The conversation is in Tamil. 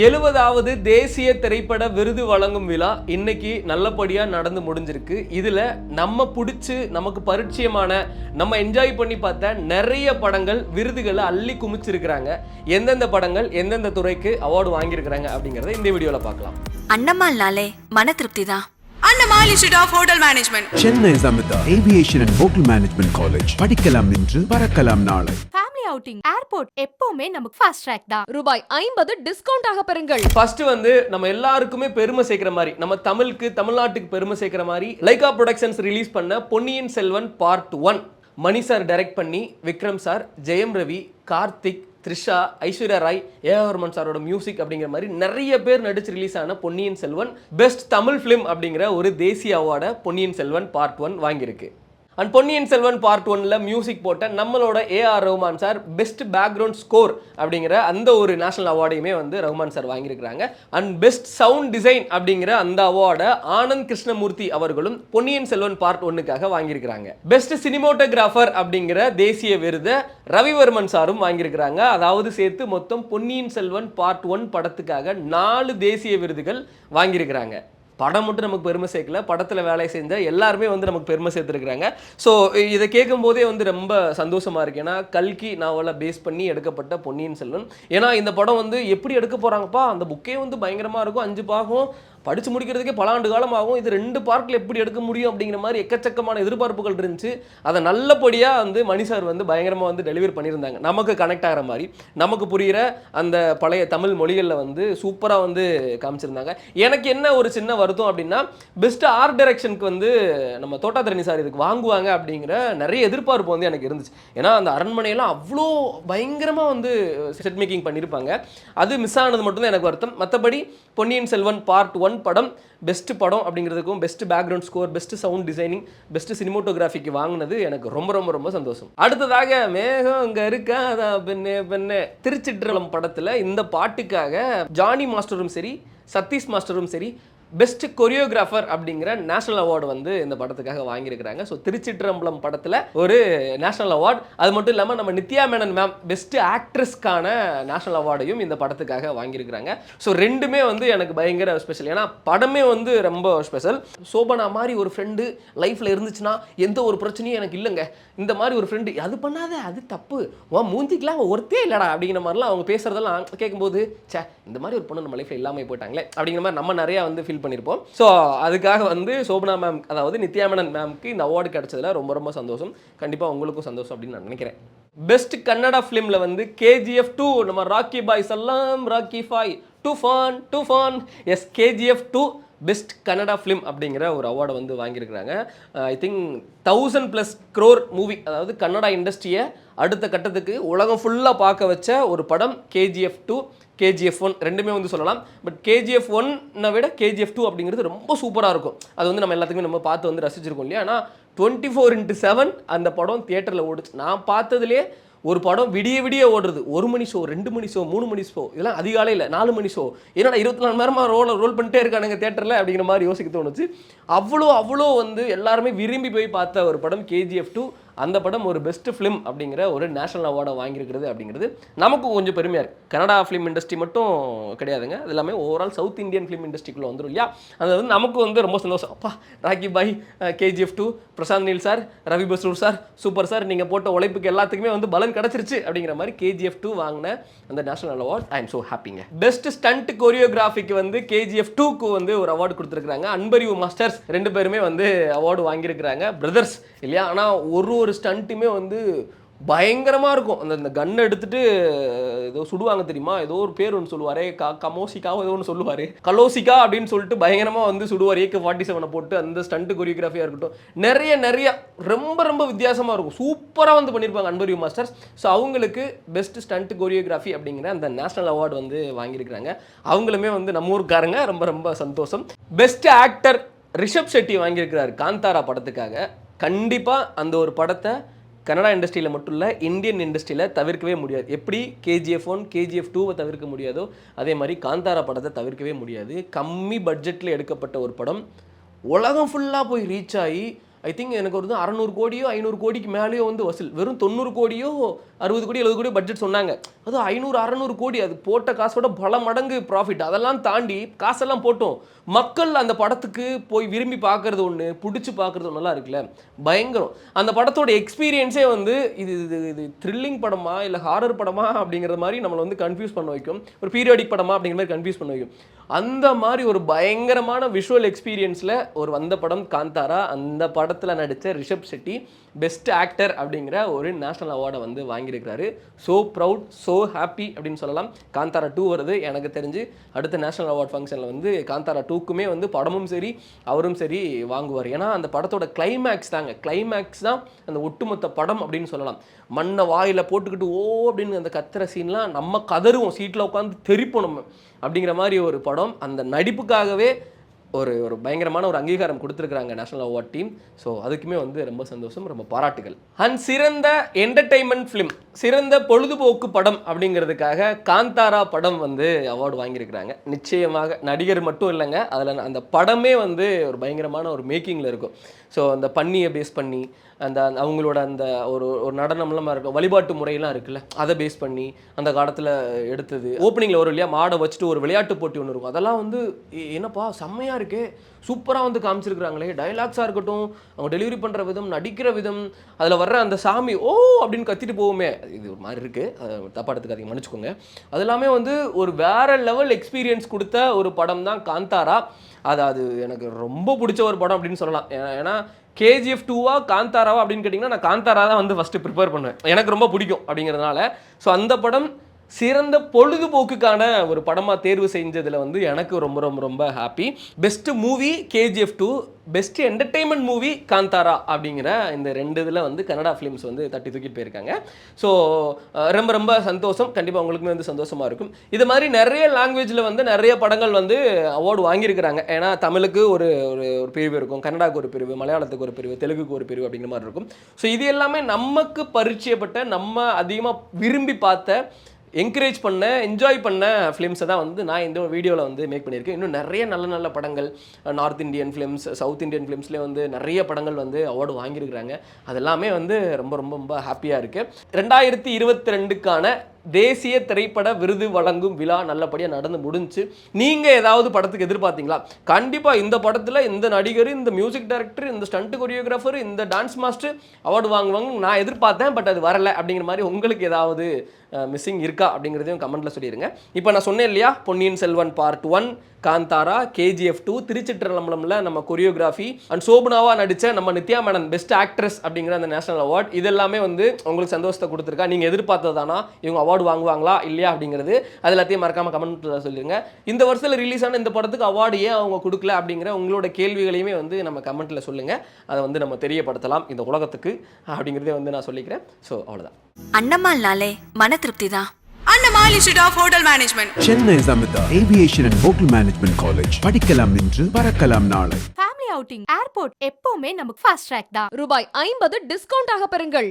70வது தேசிய திரைப்பட விருது வழங்கும் விழா இன்னைக்கு நல்லபடியா நடந்து முடிஞ்சிருக்கு. இதுல நம்ம பிடிச்சு நமக்கு பரிச்சயமான நம்ம என்ஜாய் பண்ணி பார்த்த நிறைய படங்கள் விருதுகளை அள்ளி குமிச்சிருக்கிறாங்க. எந்தெந்த படங்கள் எந்தெந்த துறைக்கு அவார்டு வாங்கியிருக்கிறாங்க அப்படிங்கறத இந்த வீடியோல பார்க்கலாம். அண்ணமால்னாலே மன திருப்தி தான். Annamal institute of hotel management, Chennai Amirtha aviation and hotel management college. படிக்கலாம் இன்று, பறக்கலாம் நாளை. ஃபேமிலி அவுட்டிங் ஏர்போர்ட் எப்பவுமே நமக்கு ஃபாஸ்ட் ட்ராக் தான். ரூபாய் 50 டிஸ்கவுண்ட் ஆக பெறுங்கள். ஃபர்ஸ்ட் நம்ம எல்லாருக்குமே பெருமை சேர்க்கிற மாதிரி, நம்ம தமிழ்நாட்டுக்கு பெருமை சேர்க்கிற மாதிரி லைகா ப்ரொடக்ஷன்ஸ் ரிலீஸ் பண்ண Ponniyin Selvan part 1 Mani sir direct பண்ணி விக்ரம் சார், ஜெயம் ரவி, கார்த்திக், த்ரிஷா, ஐஸ்வர்யா ராய், ஏஆர் ரஹ்மான் சாரோட மியூசிக் அப்படிங்கிற மாதிரி நிறைய பேர் நடிச்சு ரிலீஸ் ஆன பொன்னியின் செல்வன் பெஸ்ட் தமிழ் ஃபிலிம் அப்படிங்கிற ஒரு தேசிய அவார்டை பொன்னியின் செல்வன் பார்ட் 1 வாங்கியிருக்கு. அண்ட் பொன்னியின் செல்வன் பார்ட் 1ல மியூசிக் போட்ட நம்மளோட A R Rahman sir best background score அப்படிங்கிற அந்த ஒரு நேஷனல் அவார்டையுமே ரஹ்மான் சார் வாங்கியிருக்கிறாங்க. அண்ட் பெஸ்ட் சவுண்ட் டிசைன் அப்படிங்கிற அந்த அவார்டை ஆனந்த் கிருஷ்ணமூர்த்தி அவர்களும் பொன்னியின் செல்வன் பார்ட் 1க்காக வாங்கியிருக்கிறாங்க. பெஸ்ட் சினிமோட்டோகிராஃபர் அப்படிங்கிற தேசிய விருதை ரவிவர்மன் சாரும் வாங்கியிருக்கிறாங்க. அதாவது சேர்த்து மொத்தம் பொன்னியின் செல்வன் பார்ட் 1 படத்துக்காக 4 தேசிய விருதுகள் வாங்கியிருக்கிறாங்க. படம் மட்டும் நமக்கு பெருமை சேர்க்கல, படத்தில் வேலை செஞ்ச எல்லாருமே நமக்கு பெருமை சேர்த்துருக்குறாங்க. ஸோ இதை கேட்கும் போதே ரொம்ப சந்தோஷமாக இருக்குது. ஏன்னா கல்கி நாவலை பேஸ் பண்ணி எடுக்கப்பட்ட பொன்னியின் செல்வன். ஏன்னா இந்த படம் எப்படி எடுக்க போகிறாங்கப்பா, அந்த புக்கே பயங்கரமாக இருக்கும், 5 பாகம் படித்து முடிக்கிறதுக்கே பல ஆண்டு காலம் ஆகும், இது 2 பார்ட்டில் எப்படி எடுக்க முடியும் அப்படிங்கிற மாதிரி எக்கச்சக்கமான எதிர்பார்ப்புகள் இருந்துச்சு. அதை நல்லபடியாக மணி சார் பயங்கரமாக டெலிவரி பண்ணியிருந்தாங்க. நமக்கு கனெக்ட் ஆகிற மாதிரி, நமக்கு புரிகிற அந்த பழைய தமிழ் மொழிகளில் சூப்பராக காமிச்சிருந்தாங்க. எனக்கு என்ன ஒரு சின்ன வருத்தம் அப்படின்னா, பெஸ்ட் ஆர்ட் டைரக்ஷனுக்கு நம்ம தோட்டாத்திரணி சார் இதுக்கு வாங்குவாங்க அப்படிங்கிற நிறைய எதிர்பார்ப்பு எனக்கு இருந்துச்சு. ஏன்னா அந்த அரண்மனையெல்லாம் அவ்வளோ பயங்கரமாக செட் மேக்கிங் பண்ணியிருப்பாங்க. அது மிஸ் ஆனது மட்டும்தான் எனக்கு வருத்தம். மற்றபடி பொன்னியின் செல்வன் பார்ட் 1 படம் பெஸ்ட் படம் அப்படிங்கிறதுக்கும் best background score, best sound designing, best சினிமோட்டோகிராஃபிக்கு வாங்கினது எனக்கு ரொம்ப ரொம்ப ரொம்ப சந்தோஷம். அடுத்ததாக மேகம் அங்கே இருக்காதா பெண்ணே பெண்ணே திருச்சிற்றம்பலம் படத்தில் இந்த பாட்டுக்காக ஜானி மாஸ்டரும் சரி, சதீஷ் மாஸ்டரும் சரி பெஸ்ட் கொரியோகிராஃபர் அப்படிங்கிற நேஷனல் அவார்டு இந்த படத்துக்காக வாங்கியிருக்கிறாங்க. ஸோ திருச்சிற்றம்பலம் படத்தில் ஒரு நேஷனல் அவார்டு. அது மட்டும் இல்லாமல் நம்ம நித்யா மேனன் மேம் பெஸ்ட் ஆக்ட்ரஸ்க்கான நேஷனல் அவார்டையும் இந்த படத்துக்காக வாங்கியிருக்கிறாங்க. ஸோ ரெண்டுமே எனக்கு பயங்கர ஸ்பெஷல். ஏன்னா படமே ரொம்ப ஸ்பெஷல். சோபனா மாதிரி ஒரு ஃப்ரெண்டு லைஃப்பில் இருந்துச்சுன்னா எந்த ஒரு பிரச்சனையும் எனக்கு இல்லைங்க, இந்த மாதிரி ஒரு ஃப்ரெண்டு அது பண்ணாத, அது தப்பு, மூஞ்சிக்கலாம் ஒருத்தே இல்லைடா அப்படிங்கிற மாதிரிலாம் அவங்க பேசுகிறதெல்லாம் கேட்கும்போது, சே இந்த மாதிரி ஒரு பொண்ணு நம்ம லைஃப்பில் இல்லாமல் போயிட்டாங்களே அப்படிங்கிற மாதிரி நம்ம நிறையா ஃபீல் பண்ணியிருப்போம். ஸோ அதுக்காக சோபனா மேம், அதாவது நித்யா மேனன் மேம்க்கு இந்த அவார்டு கிடைச்சதுல ரொம்ப ரொம்ப சந்தோஷம். கண்டிப்பாக உங்களுக்கும் சந்தோஷம் அப்படின்னு நான் நினைக்கிறேன். பெஸ்ட் கன்னடா ஃபிலிமில் KGF 2 நம்ம ராக்கி பாய்ஸ் எல்லாம் ராக்கி 5 டூ ஃபான் எஸ் KGF 2 பெஸ்ட் கன்னடா ஃபிலிம் அப்படிங்கிற ஒரு அவார்டை வாங்கியிருக்கிறாங்க. ஐ திங்க் 1000+ crore மூவி, அதாவது கன்னடா இண்டஸ்ட்ரியை அடுத்த கட்டத்துக்கு உலகம் ஃபுல்லாக பார்க்க வச்ச ஒரு படம் KGF 2, KGF 1 ரெண்டுமே சொல்லலாம். பட் KGF 1 விட KGF 2 அப்படிங்கிறது ரொம்ப சூப்பராக இருக்கும். அது நம்ம எல்லாத்துக்குமே நம்ம பார்த்து ரசிச்சிருக்கோம் இல்லையா. ஆனால் 24/7 அந்த படம் தியேட்டரில் ஓடுச்சு. நான் பார்த்ததுலேயே ஒரு படம் விடிய விடிய ஓடுறது, 1 மணி ஷோ, 2 மணி ஷோ, 3 மணி ஷோ, இதெல்லாம் அதிகாலையில் 4 மணி ஷோ, என்னடா 24 மணி நேரமாக ரோல் பண்ணிட்டே இருக்கானுங்க தேட்டரில் அப்படிங்கிற மாதிரி யோசிக்க தோணுச்சு. அவ்வளோ எல்லாருமே விரும்பி போய் பார்த்த ஒரு படம் KGF 2. அந்த படம் ஒரு பெஸ்ட் ஃபிலிம் அப்படிங்கிற ஒரு நேஷனல் அவார்டை வாங்கியிருக்கிறது அப்படிங்கிறது நமக்கு கொஞ்சம் பெருமையாக இருக்குது. கன்னடா ஃபிலிம் இண்டஸ்ட்ரி மட்டும் கிடையாதுங்க, அது எல்லாமே ஓவரால் சவுத் இந்தியன் ஃபிலிம் இண்டஸ்ட்ரிக்குள்ளே வந்துடும் இல்லையா. அது நமக்கு ரொம்ப சந்தோஷம். அப்பா Rocky Bhai, KGF 2, Prashanth Neel sir, Ravi Basrur sir, super sir, நீங்கள் போட்ட உழைப்புக்கு எல்லாத்துக்குமே பலன் கிடச்சிருச்சு அப்படிங்கிற மாதிரி KGF 2 வாங்கின அந்த national award I am so ஹாப்பிங்க. பெஸ்ட் ஸ்டண்ட் கொரியோகிராஃபிக்கு KGF 2க்கு ஒரு அவார்டு கொடுத்துருக்காங்க. அன்பறிவு மாஸ்டர்ஸ் 2 பேருமே அவார்டு வாங்கியிருக்கிறாங்க, பிரதர்ஸ் இல்லையா. ஆனால் ஒரு ஸ்டண்ட்டுமே பயங்கரமாக இருக்கும். அந்த கன்னை எடுத்துட்டு ஏதோ சுடுவாங்க தெரியுமா, ஏதோ ஒரு பேர் ஒன்று சொல்லுவார், கமோசிக்காவோ ஏதோ ஒன்று சொல்லுவார், கலோசிக்கா அப்படின்னு சொல்லிட்டு பயங்கரமாக சுடுவார். AK-47 போட்டு அந்த ஸ்டண்ட் கொரியோகிராஃபியாக இருக்கட்டும், நிறைய ரொம்ப ரொம்ப வித்தியாசமாக இருக்கும், சூப்பராக பண்ணியிருப்பாங்க அன்பறிவு மாஸ்டர்ஸ். ஸோ அவங்களுக்கு பெஸ்ட் ஸ்டண்ட் கொரியோகிராஃபி அப்படிங்கிற அந்த நேஷனல் அவார்டு வாங்கியிருக்கிறாங்க. அவங்களுமே நம்ம ஊருக்காரங்க, ரொம்ப ரொம்ப சந்தோஷம். பெஸ்ட் ஆக்டர் ரிஷப் ஷெட்டி வாங்கியிருக்கிறார் காந்தாரா படத்துக்காக. கண்டிப்பாக அந்த ஒரு படத்தை கன்னடா இண்டஸ்ட்ரியில் மட்டும் இல்லை, இந்தியன் இண்டஸ்ட்ரியில் தவிர்க்கவே முடியாது. எப்படி KGF 1, KGF 2 தவிர்க்க முடியாதோ அதே மாதிரி காந்தாரா படத்தை தவிர்க்கவே முடியாது. கம்மி பட்ஜெட்டில் எடுக்கப்பட்ட ஒரு படம் உலகம் ஃபுல்லாக போய் ரீச் ஆகி ஐ திங்க் எனக்கு 600 கோடியோ 500 கோடிக்கு மேலேயோ வசூல், வெறும் 90 கோடியோ 60 கோடி 70 கோடி பட்ஜெட் சொன்னாங்க. அது 500-600 கோடி, அது போட்ட காசோட பல மடங்கு ப்ராஃபிட். அதெல்லாம் தாண்டி காசெல்லாம் போட்டோம், மக்கள் அந்த படத்துக்கு போய் விரும்பி பார்க்கறது ஒன்று, பிடிச்சி பார்க்கறது ஒன்றெல்லாம் இருக்குல்ல, பயங்கரம். அந்த படத்தோட எக்ஸ்பீரியன்ஸே வந்து இது இது இது த்ரில்லிங் படமா இல்லை ஹாரர் படமா அப்படிங்கிற மாதிரி நம்மளை வந்து கன்ஃபியூஸ் பண்ண வைக்கும், ஒரு பீரியாடிக் படமா அப்படிங்கிற மாதிரி கன்ஃபியூஸ் பண்ண வைக்கும். அந்த மாதிரி ஒரு பயங்கரமான விஷுவல் எக்ஸ்பீரியன்ஸில் ஒரு வந்த படம் காந்தாரா. அந்த படத்தில் நடித்த ரிஷப் செட்டி பெஸ்ட் ஆக்டர் அப்படிங்கிற ஒரு நேஷனல் அவார்டை வந்து வாங்கியிருக்கிறாரு. ஸோ ப்ரவுட், ஸோ ஹாப்பி அப்படின்னு சொல்லலாம். காந்தாரா 2 வருது. எனக்கு தெரிஞ்சு அடுத்த நேஷனல் அவார்ட் ஃபங்க்ஷனில் வந்து காந்தாரா 2க்குமே வந்து படமும் சரி அவரும் சரி வாங்குவார். ஏன்னா அந்த படத்தோட கிளைமேக்ஸ் தான் அந்த ஒட்டுமொத்த படம் அப்படின்னு சொல்லலாம். மண்ணை வாயில் போட்டுக்கிட்டு ஓ அப்படின்னு அந்த கத்துற சீன்லாம் நம்ம கதறுவோம், சீட்டில் உட்காந்து தெரிப்போம் நம்ம, அப்படிங்கிற மாதிரி ஒரு படம். அந்த நடிப்புக்காகவே ஒரு பயங்கரமான ஒரு அங்கீகாரம் கொடுத்துருக்குறாங்க நேஷனல் அவார்ட் டீம். ஸோ அதுக்குமே வந்து ரொம்ப சந்தோஷம், ரொம்ப பாராட்டுகள். அண்ட் சிறந்த என்டர்டெயின்மெண்ட் ஃபிலிம், சிறந்த பொழுதுபோக்கு படம் அப்படிங்கிறதுக்காக காந்தாரா படம் வந்து அவார்டு வாங்கியிருக்கிறாங்க. நிச்சயமாக நடிகர் மட்டும் இல்லைங்க, அதில் அந்த படமே வந்து ஒரு பயங்கரமான ஒரு மேக்கிங்கில் இருக்கும். ஸோ அந்த பன்னியை பேஸ் பண்ணி அந்த அவங்களோட அந்த ஒரு நடனம்லாம் இருக்கும், வழிபாட்டு முறையெல்லாம் இருக்குல்ல, அதை பேஸ் பண்ணி அந்த காலத்தில் எடுத்தது. ஓப்பனிங்கில் வரும் இல்லையா, மாடை வச்சுட்டு ஒரு விளையாட்டு போட்டி ஒன்று இருக்கும். அதெல்லாம் வந்து என்னப்பா செம்மையாக இருக்கே, சூப்பராக வந்து காமிச்சிருக்கிறாங்களே, டைலாக்ஸாக இருக்கட்டும், அவங்க டெலிவரி பண்ணுற விதம், நடிக்கிற விதம், அதில் வர்ற அந்த சாமி ஓ அப்படின்னு கத்திட்டு போவோமே, இது ஒரு மாதிரி இருக்குது, தப்பா எடுத்துக்காதீங்க, மன்னிச்சுக்கோங்க. அது எல்லாமே வந்து ஒரு வேற லெவல் எக்ஸ்பீரியன்ஸ் கொடுத்த ஒரு படம் தான் காந்தாரா. அது எனக்கு ரொம்ப பிடிச்ச ஒரு படம் அப்படின்னு சொல்லலாம். ஏன்னா KGF 2வா காந்தாராவா அப்படின்னு கேட்டிங்கன்னா நான் காந்தாரா தான் வந்து ஃபஸ்ட்டு ப்ரிப்பேர் பண்ணுவேன், எனக்கு ரொம்ப பிடிக்கும் அப்படிங்கிறதுனால. ஸோ அந்த படம் சிறந்த பொழுதுபோக்குக்கான ஒரு படமாக தேர்வு செஞ்சதில் வந்து எனக்கு ரொம்ப ரொம்ப ரொம்ப happy. Best movie KGF 2, best entertainment movie Kantara அப்படிங்கிற இந்த 2 இதில் வந்து கன்னடா ஃபிலிம்ஸ் வந்து தட்டி தூக்கிட்டு போயிருக்காங்க. ஸோ ரொம்ப ரொம்ப சந்தோஷம். கண்டிப்பாக உங்களுக்குமே வந்து சந்தோஷமாக இருக்கும். இது மாதிரி நிறைய லாங்குவேஜில் வந்து நிறைய படங்கள் வந்து அவார்டு வாங்கியிருக்கிறாங்க. ஏன்னா தமிழுக்கு ஒரு ஒரு பிரிவு இருக்கும், கன்னடாவுக்கு ஒரு பிரிவு, மலையாளத்துக்கு ஒரு பிரிவு, தெலுங்குக்கு ஒரு பிரிவு அப்படிங்கிற மாதிரி இருக்கும். ஸோ இது எல்லாமே நமக்கு பரிச்சயப்பட்ட, நம்ம அதிகமாக விரும்பி பார்த்த, என்கரேஜ் பண்ண, என்ஜாய் பண்ண ஃபிலிம்ஸை தான் வந்து நான் இந்த வீடியோவில் வந்து மேக் பண்ணியிருக்கேன். இன்னும் நிறைய நல்ல நல்ல படங்கள், north Indian films, south Indian ஃபிலிம்ஸ்லேயே வந்து நிறைய படங்கள் வந்து அவார்டு வாங்கியிருக்கிறாங்க. அதெல்லாமே வந்து ரொம்ப ரொம்ப ரொம்ப ஹாப்பியாக இருக்குது. 2022க்கான தேசிய திரைப்பட விருது வழங்கும் விழா நல்லபடியாக நடந்து முடிஞ்சு. நீங்கள் ஏதாவது படத்துக்கு எதிர்பார்த்தீங்களா? கண்டிப்பாக இந்த படத்தில் இந்த நடிகர், இந்த மியூசிக் டைரக்டர், இந்த ஸ்டண்ட் கொரியோகிராஃபர், இந்த டான்ஸ் மாஸ்டர் அவார்டு வாங்குவாங்க நான் எதிர்பார்த்தேன், பட் அது வரலை அப்படிங்கிற மாதிரி உங்களுக்கு ஏதாவது மிஸ்ஸிங் இருக்கா அப்படிங்கிறதையும் கமெண்ட்டில் சொல்லிடுங்க. இப்போ நான் சொன்னேன் இல்லையா, பொன்னியின் செல்வன் பார்ட் 1, காந்தாரா, KGF 2, திருச்சிற்றம்பலம்ல நம்ம கொரியோகிராஃபி அண்ட் சோபனாவா நடித்த நம்ம நித்யா மேனன் பெஸ்ட் ஆக்ட்ரஸ் அப்படிங்கிற அந்த நேஷனல் அவார்ட், இதெல்லாமே வந்து உங்களுக்கு சந்தோஷத்தை கொடுத்துருக்கா. நீங்கள் எதிர்பார்த்ததானா இவங்க அவார்டு வாங்குவாங்களா இல்லையா அப்படிங்கிறது அது எல்லாத்தையும் மறக்காமல் கமெண்ட்டில் சொல்லிடுங்க. இந்த வருஷத்தில் ரிலீஸ் ஆன இந்த படத்துக்கு அவார்டு ஏன் அவங்க கொடுக்கல அப்படிங்கிற உங்களோட கேள்விகளையுமே வந்து நம்ம கமெண்ட்டில் சொல்லுங்கள். அதை வந்து நம்ம தெரியப்படுத்தலாம் இந்த உலகத்துக்கு அப்படிங்கிறதே வந்து நான் சொல்லிக்கிறேன். ஸோ அவ்வளோதான். அண்ணமால்னாலே மன திருப்தி தான். Annamal institute of hotel management, Chennai Samitha aviation and hotel management college. படிக்கலாம் இன்று, பறக்கலாம் நாளை. ஃபேமிலி அவுட்டிங், ஏர்போர்ட் எப்பவுமே நமக்கு ஃபாஸ்ட் ட்ராக் தான். ரூபாய் 50 டிஸ்கவுண்ட் ஆக பெறுங்கள்.